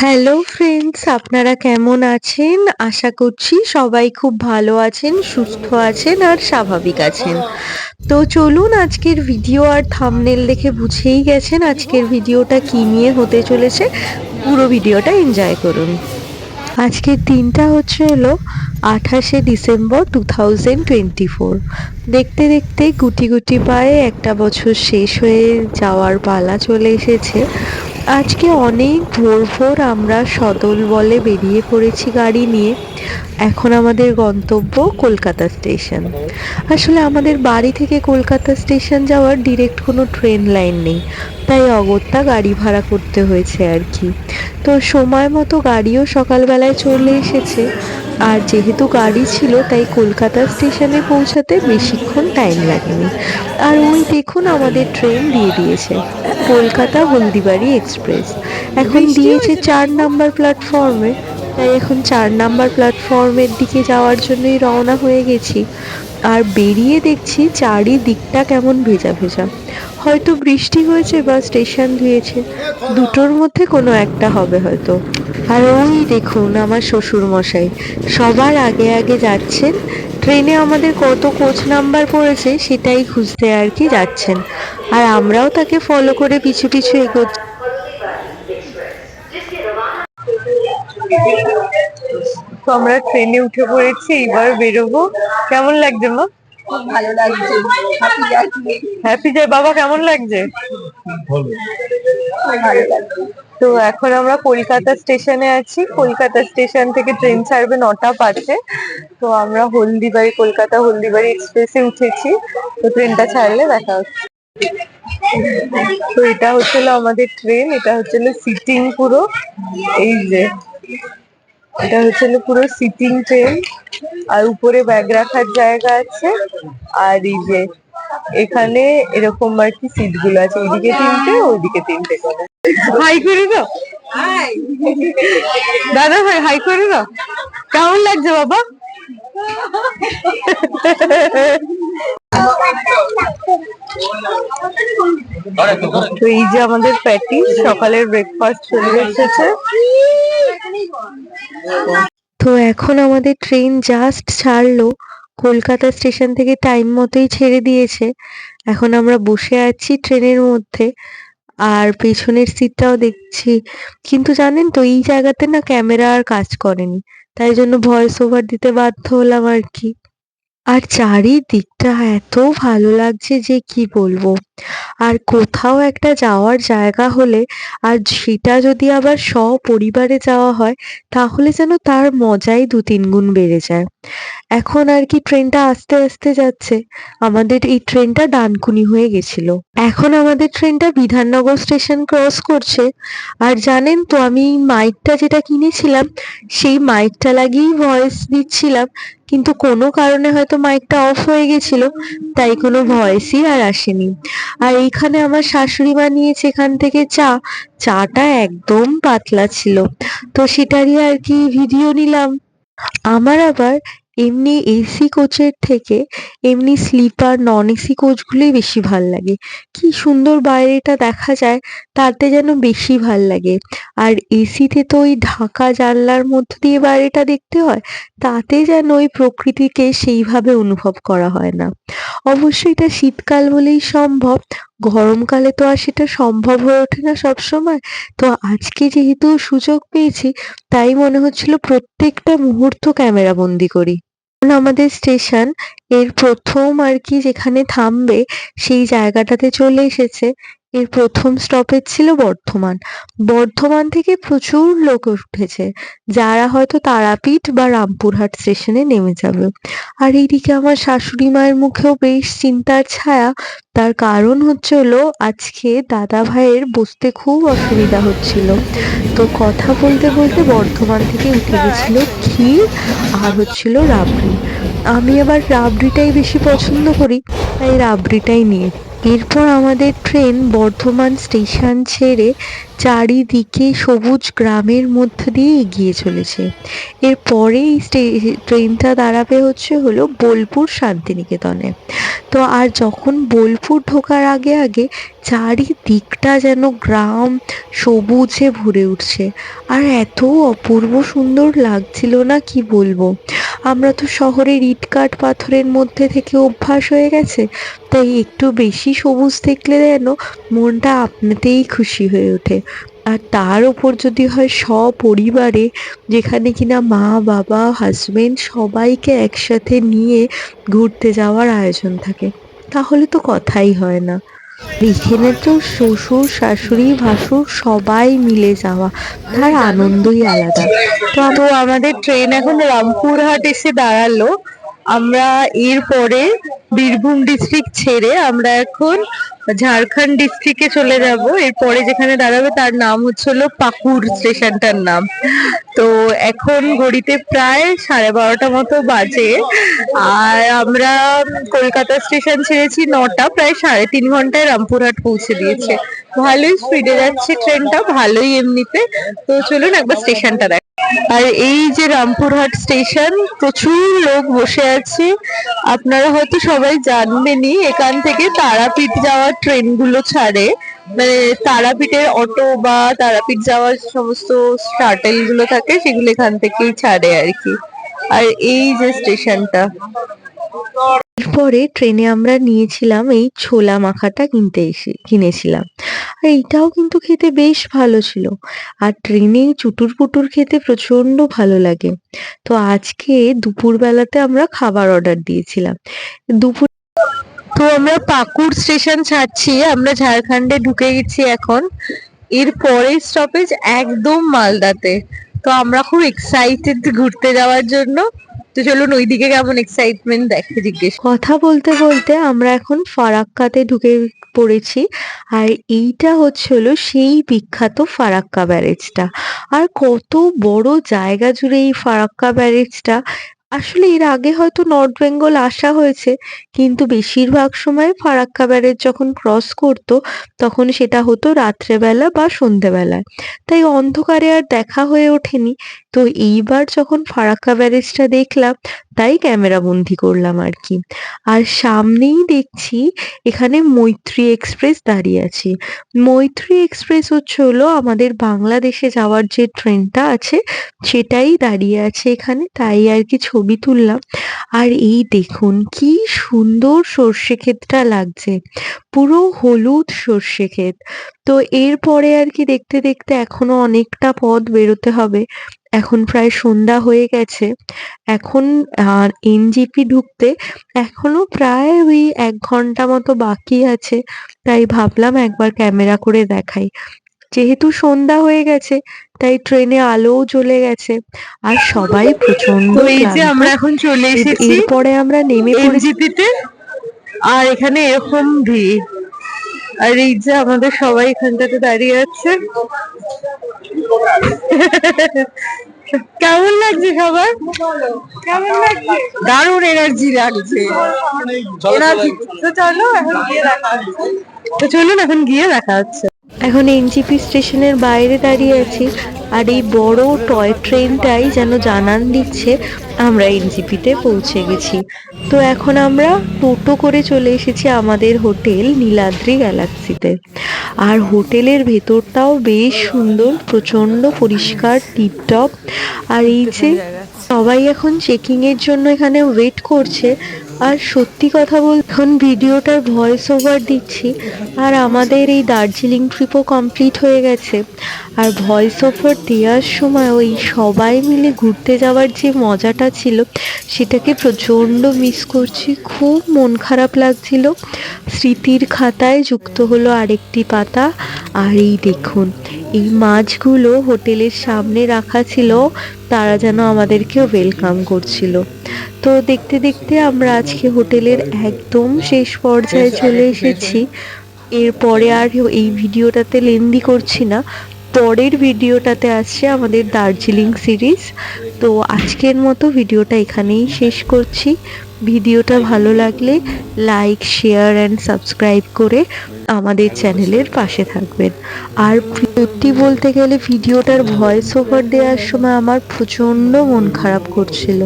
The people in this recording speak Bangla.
হ্যালো ফ্রেন্ডস, আপনারা কেমন আছেন? আশা করছি সবাই খুব ভালো আছেন, সুস্থ আছেন আর স্বাভাবিক আছেন। তো চলুন, আজকের ভিডিও আর থাম্বনেল দেখে বুঝেই গেছেন আজকের ভিডিওটা কি নিয়ে হতে চলেছে। পুরো ভিডিওটা এনজয় করুন। আজকের দিনটা হলো 28শে ডিসেম্বর 2024। দেখতে দেখতে গুটি গুটি পায়ে একটা বছর শেষ হয়ে যাওয়ার পালা চলে এসেছে। আজকে অনেক ভোর ভোর আমরা সদল বলে বেরিয়ে পড়েছি গাড়ি নিয়ে। এখন আমাদের গন্তব্য কলকাতা স্টেশন। আসলে আমাদের বাড়ি থেকে কলকাতা স্টেশন যাওয়ার ডিরেক্ট কোনো ট্রেন লাইন নেই, তাই অগত্যা গাড়ি ভাড়া করতে হয়েছে আর কি। তো সময় মতো গাড়িও সকালবেলায় চলে এসেছে, আর যেহেতু গাড়ি ছিল তাই কলকাতা স্টেশনে পৌঁছাতে বেশিক্ষণ টাইম লাগেনি। আর ওই দেখুন, আমাদের ট্রেন দিয়ে দিয়েছে, কলকাতা হলদিবাড়ি এক্সপ্রেস। এখন দিয়েছে 4 নাম্বার প্ল্যাটফর্মে, তাই এখন 4 নাম্বার প্ল্যাটফর্মের দিকে যাওয়ার জন্যই রওনা হয়ে গেছি। আর বেরিয়ে দেখছি চারিদিকটা কেমন ভেজা ভেজা, হয়তো বৃষ্টি হয়েছে বা স্টেশন ধুয়েছে, দুটোর মধ্যে কোনো একটা হবে হয়তো। আর ওই দেখুন আমার শ্বশুর মশাই সবার আগে আগে যাচ্ছেন। ট্রেনে আমাদের কত কোচ নাম্বার পড়েছে সেটাই খুঁজতে আর কি যাচ্ছেন, আর আমরাও তাকে ফলো করে পিছু পিছু এগোচ্ছি। তো আমরা ট্রেনে উঠে পড়েছি, এবার বেরোবো। কেমন লাগছে মা? খুব ভালো লাগছে। Happy journey. হ্যাপি যায় বাবা, কেমন লাগছে? খুব ভালো লাগছে। তো এখন আমরা কলকাতা স্টেশনে আছি। কলকাতা স্টেশন থেকে ট্রেন ছাড়বে 9টা 5-এ। তো আমরা কলকাতা হলদিবাড়ি এক্সপ্রেসে উঠেছি। তো ট্রেনটা ছাড়লে দেখা হচ্ছে। তো এটা হচ্ছিল আমাদের ট্রেন, এটা হচ্ছিল সিটিং পুরো। এই যে এটা হচ্ছিল পুরো সিটিং ট্রেন, আর উপরে ব্যাগ রাখার জায়গা আছে। আর এই যে এখানে এরকম আর কি সিট গুলো আছে, এইদিকে 3টে ওইদিকে 3টে করে। হাই করে দাও দাদা ভাই, হাই করে দাও। কেমন লাগছে বাবা? তো এই যে আমাদের প্যাটিস, সকালের ব্রেকফাস্ট চলে এসেছে। তো এখন আমাদের ট্রেন জাস্ট ছাড়লো, কলকাতা স্টেশন থেকে টাইম মতোই ছেড়ে দিয়েছে। এখন আমরা বসে আছি ট্রেনের মধ্যে, আর পেছনের সিটটাও দেখছি। কিন্তু জানেন তো, এই জায়গাতে না ক্যামেরা আর কাজ করেনি, তাই জন্য ভয়েস ওভার দিতে বাধ্য হলাম আর কি। আর চারিদিকটা এত ভালো লাগছে যে কি বলবো। আর কোথাও একটা যাওয়ার জায়গা হলে, আর সেটা যদি আবার সপরিবারে যাওয়া হয়, তাহলে যেন তার মজাই 2-3 গুণ বেড়ে যায়। এখন আর কি ট্রেনটা আস্তে আস্তে যাচ্ছে। আমাদের এই ট্রেনটা ডানকুনি হয়ে গেছিল। এখন আমাদের ট্রেনটা বিধাননগর স্টেশন ক্রস করছে। আর জানেন তো, আমি মাইকটা যেটা কিনেছিলাম সেই মাইকটা লাগিয়েই ভয়েস দিচ্ছিলাম, কিন্তু কোনো কারণে হয়তো মাইকটা অফ হয়ে গেছিল, তাই কোনো ভয়েসই আর আসেনি। আর এইখানে আমার শাশুড়ি মা নিয়েছে এখান থেকে চাটা একদম পাতলা ছিল, তো সেটারই আর কি ভিডিও নিলাম। আমার আবার এমনি এসি কোচের থেকে এমনি স্লিপার নন এসি কোচগুলোই বেশি ভাল লাগে। কি সুন্দর বাইরেটা দেখা যায়, তাতে যেন বেশি ভাল লাগে। আর এসিতে তো ওই ঢাকা জানলার মধ্য দিয়ে বাইরেটা দেখতে হয়, তাতে যেন ওই প্রকৃতিকে সেইভাবে অনুভব করা হয় না। অবশ্যই এটা শীতকাল বলেই সম্ভব, গরমকালে তো আর সেটা সম্ভব হয়ে ওঠে না সবসময়। তো আজকে যেহেতু সুযোগ পেয়েছি, তাই মনে হচ্ছিল প্রত্যেকটা মুহূর্ত ক্যামেরা বন্দি করি। কারণ আমাদের স্টেশন এর প্রথম আর কি যেখানে থামবে সেই জায়গাটাতে চলে এসেছে। এর প্রথম স্টপেজ ছিল বর্ধমান। বর্ধমান থেকে প্রচুর লোক উঠেছে, যারা হয়তো তারাপীঠ বা রামপুরহাট স্টেশনে নেমে যাবে। আর এইদিকে আমার শাশুড়ি মায়ের মুখেও বেশ চিন্তার ছায়া। তার কারণ হলো আজকে দাদা ভাইয়ের বসতে খুব অসুবিধা হচ্ছিল। তো কথা বলতে বলতে বর্ধমান থেকে উঠে গেছিল ক্ষীর আর রাবড়ি। আমি আবার রাবড়িটাই বেশি পছন্দ করি, তাই রাবড়িটাই নিয়ে। এরপর আমাদের ট্রেন বর্ধমান স্টেশন ছেড়ে চারিদিকে সবুজ গ্রামের মধ্য দিয়ে এগিয়ে চলেছে। এরপরে এই ট্রেনটা দাঁড়াবে হলো বোলপুর শান্তিনিকেতনে। তো আর যখন বোলপুর ঢোকার আগে আগে চারিদিকটা যেন গ্রাম সবুজে ভরে উঠছে, আর এত অপূর্ব সুন্দর লাগছিল না, কি বলবো। আমরা তো শহরের ইটকাঠ পাথরের মধ্যে থেকে অভ্যাস হয়ে গেছে, তাই একটু বেশি সবুজ দেখলে যেন মনটা আপনাতেই খুশি হয়ে ওঠে। আর তার ওপর যদি হয় সপরিবারে, যেখানে কিনা মা বাবা হাজবেন্ড সবাইকে একসাথে নিয়ে ঘুরতে যাওয়ার আয়োজন থাকে, তাহলে তো কথাই হয় না। এখানে তো শ্বশুর শাশুড়ি ভাসুর সবাই মিলে যাওয়া, তার আনন্দই আলাদা। তো আমাদের ট্রেন এখন রামপুরহাট এসে দাঁড়ালো। আমরা এরপরে বীরভূম ডিস্ট্রিক্ট ছেড়ে আমরা এখন ঝাড়খণ্ড ডিস্ট্রিক্টে চলে যাব। এরপরে যেখানে দাঁড়াবে তার নাম হলো পাকুড়, স্টেশনটার নাম। তো এখন ঘড়িতে প্রায় 12:30 মতো বাজে, আর আমরা কলকাতা স্টেশন ছেড়েছি 9টা, প্রায় 3.5 ঘন্টায় রামপুরহাট পৌঁছে দিয়েছে। ভালোই স্পিডে যাচ্ছে ট্রেনটা, ভালোই এমনিতে। তো চলুন একবার স্টেশনটা দেখ। আর এই যে রামপুরহাট স্টেশন, প্রচুর লোক বসে আছে। আপনারা হয়তো সবাই জানবেনই, এখান থেকে তারাপীঠ যাওয়ার ট্রেনগুলো ছাড়ে, মানে তারাপীঠের অটো বা তারাপীঠ যাওয়ার সমস্ত শাটেল গুলো থাকে, সেগুলো এখান থেকেই ছাড়ে আর কি। আর এই যে স্টেশনটা, এরপরে ট্রেনে আমরা নিয়েছিলাম এই ছোলা মাখাটা কিনেছিলাম। আর এইটাও কিন্তু খেতে বেশ ভালো ছিল। আর ট্রেনে চুটুর পুটুর খেতে প্রচন্ড ভালো লাগে। তো আজকে দুপুর বেলাতে আমরা খাবার অর্ডার দিয়েছিলাম। দুপুর তো আমরা পাকুড় স্টেশন ছাড়ছি, আমরা ঝাড়খণ্ডে ঢুকে গেছি এখন। এর পরের স্টপেজ একদম মালদাতে। তো আমরা খুব এক্সাইটেড ঘুরতে যাওয়ার জন্য। তো চলুন ওইদিকে কেমন এক্সাইটমেন্ট দেখে জিজ্ঞেস। কথা বলতে বলতে আমরা এখন ফারাক্কাতে ঢুকে পড়েছি। আর এইটা হলো সেই বিখ্যাত ফারাক্কা ব্যারেজটা। আর কত বড় জায়গা জুড়ে এই ফারাক্কা ব্যারেজটা। আসলে এর আগে হয়তো নর্থ বেঙ্গল আসা হয়েছে, কিন্তু বেশিরভাগ সময় ফারাক্কা ব্যারেজ যখন ক্রস করতো তখন সেটা হতো রাত্রেবেলা বা সন্ধেবেলায়, তাই অন্ধকারে আর দেখা হয়ে ওঠেনি। তো এইবার যখন ফারাক্কা ব্যারেজটা দেখলাম, তাই ক্যামেরা বন্দি করলাম আর কি। আর সামনেই দেখছি এখানে মৈত্রী এক্সপ্রেস দাঁড়িয়ে আছে। মৈত্রী এক্সপ্রেস হলো আমাদের বাংলাদেশে যাওয়ার যে ট্রেনটা আছে, সেটাই দাঁড়িয়ে আছে এখানে, তাই আর কি ছবি তুললাম। আর এই দেখুন কি সুন্দর সর্ষে ক্ষেতটা লাগছে, পুরো হলুদ সর্ষে ক্ষেত। তো এরপরে আর কি দেখতে দেখতে এখনো অনেকটা পথ বেরোতে হবে। এখন প্রায় সন্ধ্যা হয়ে গেছে। এখন আর এনজিপি ঢুকতে এখনো প্রায় ওই 1 ঘন্টা মতো বাকি আছে, তাই ভাবলাম একবার ক্যামেরা করে দেখাই। যেহেতু সন্ধ্যা হয়ে গেছে, তাই ট্রেনে আলোও জ্বলে গেছে, আর সবাই প্রচন্ড এই যে ক্লান্ত। আমরা এখন চলে এসেছি এরপরে আমরা নেমে পড়েছি। এনজিপিতে, আর এখানে এরকম ভিড়। আর এই যে আমাদের সবাই এখানটাতে দাঁড়িয়ে আছে। কেমন লাগছে সবার? কেমন লাগছে? দারুণ এনার্জি লাগছে। তো চলো এখন গিয়ে দেখা হচ্ছে। তো চলুন এখন গিয়ে দেখা হচ্ছে। এখন এনজিপি স্টেশনের বাইরে দাঁড়িয়ে আছি, আর এই বড় টয় ট্রেনটাই যেন জানান দিচ্ছে আমরা এনজিপিতে পৌঁছে গেছি। তো এখন আমরা টোটো করে চলে এসেছি আমাদের হোটেল নীলাদ্রি গ্যালাক্সিতে। আর হোটেলের ভেতরটাও বেশ সুন্দর, প্রচন্ড পরিষ্কার, টিপটপ। আর এই যে সবাই এখন চেকিং এর জন্য এখানে ওয়েট করছে। আর সত্যি কথা বলতে এখন ভিডিওটার ভয়েস ওভার দিচ্ছি, আর আমাদের এই দার্জিলিং ট্রিপও কমপ্লিট হয়ে গেছে। আর ভয়েস ওভার দেওয়ার সময় ওই সবাই মিলে ঘুরতে যাওয়ার যে মজাটা ছিল, সেটাকে প্রচণ্ড মিস করছি, খুব মন খারাপ লাগছিল। স্মৃতির খাতায় যুক্ত হলো আরেকটি পাতা। আর এই দেখুন, এই মাছগুলো হোটেলের সামনে রাখা ছিল, তারা যেন আমাদেরকে ওয়েলকাম করছিল। তো দেখতে দেখতে আমরা আজকে হোটেলের একদম শেষ পর্যায়ে চলে এসেছি। এরপরে আর এই ভিডিওটাতে লেন্দি করছি না, পরের ভিডিওটাতে আসছে আমাদের দার্জিলিং সিরিজ। তো আজকের মতো ভিডিওটা এখানেই শেষ করছি। ভিডিওটা ভালো লাগলে লাইক, শেয়ার অ্যান্ড সাবস্ক্রাইব করে আমাদের চ্যানেলের পাশে থাকবেন। আর সত্যি বলতে গেলে ভিডিওটার ভয়েস ওভার দেওয়ার সময় আমার প্রচন্ড মন খারাপ করছিল।